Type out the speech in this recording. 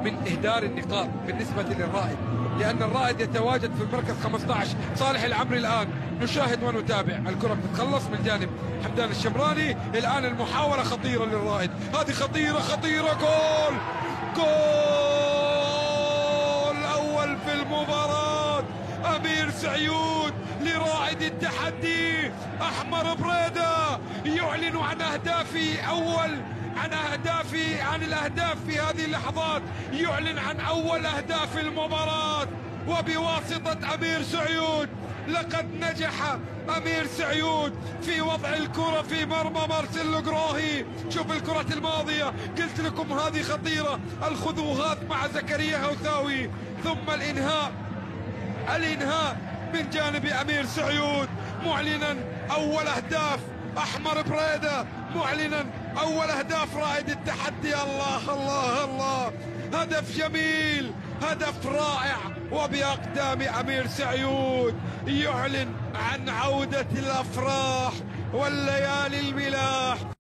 من إهدار النقاط بالنسبة للرائد، لأن الرائد يتواجد في المركز 15. صالح العمري الآن نشاهد ونتابع الكرة بتتخلص من جانب حمدان الشمراني. الآن المحاولة خطيرة للرائد، هذه خطيرة خطيرة. جول، جول أول في المباراة. أمير سعيود لرائد التحدي. أحمر بريدة يعلن عن عن الأهداف في هذه اللحظات، يعلن عن أول أهداف المباراة وبواسطة أمير سعيود. لقد نجح أمير سعيود في وضع الكرة في مرمى مارسيل لوغروهي. شوف الكرة الماضية، قلت لكم هذه خطيرة، الخذوهات مع زكريا هوساوي، ثم الإنهاء من جانب أمير سعيود، معلنا أول أهداف أحمر بريدة، معلنا أول أهداف رائد التحدي. الله الله الله، هدف جميل، هدف رائع، وبأقدام أمير سعيود يعلن عن عودة الأفراح والليالي الملاح